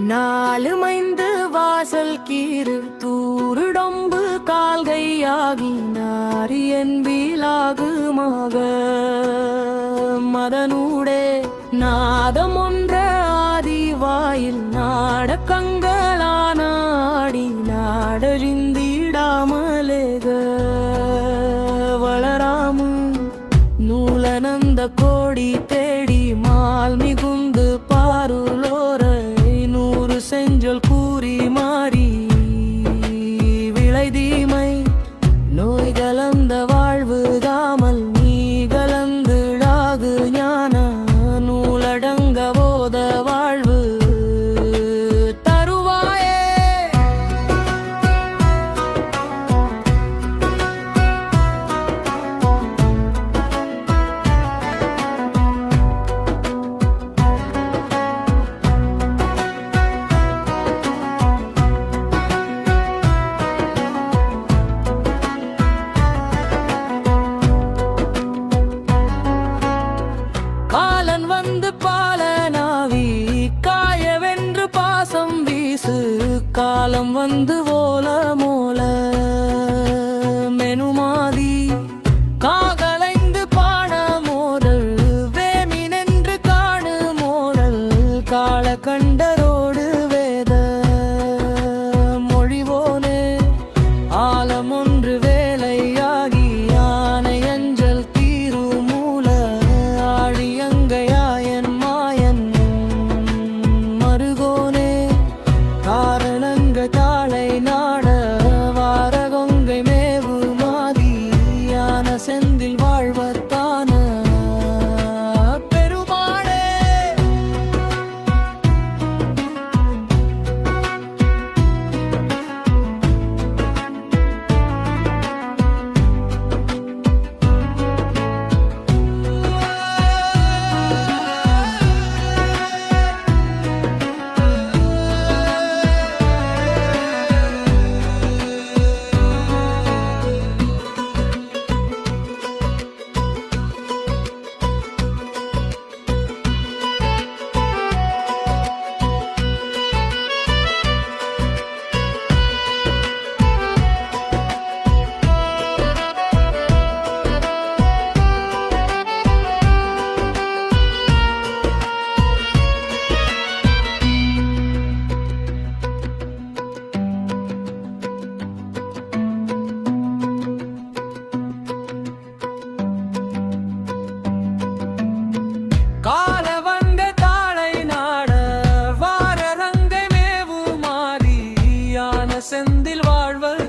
நாலு மைந்து வாசல் கீறு தூருடொம்பு கால்கையாகி நாரியன் வீலாகுமாக மதனூடே நாதம் ஒன்ற ஆதிவாயில் நாடக்கங்களானாடி நாடறிந்திடாமலேக வளராமு நூலனந்த கோடி தேடி மால் மிகுந்து பாருளோர செஞ்சொல் கூறி மாறி விளைதீமை நோய் கலந்த வாழ்வு தாமல் நீ கலந்துடாகு ஞான நூலடங்க போத வாழ்வு தருவாயே. காலன் வந்து பாலனாவி காயவென்று பாசம் வீசு காலம் வந்து ஓல மோல மெனுமாதி காகலைந்து பாட மோதல் வேமினென்று காணு மோதல் கால கண்டரோடு வேத மொழிவோனே ஆலமொன்று வேலையாகி யானை அஞ்சல் தீரு மூல ஆழியங்கையாயன் மாயன் மருகோனே காரணங்க தாளை நாட வாரகொங்கை மேவு மாதி யான செந்தில் வாழ்வத்தான பெருமாளே. காலவங்க தாளை நாட வாரரங்கை மேவு மாறி யான செந்தில் வாழ்வர்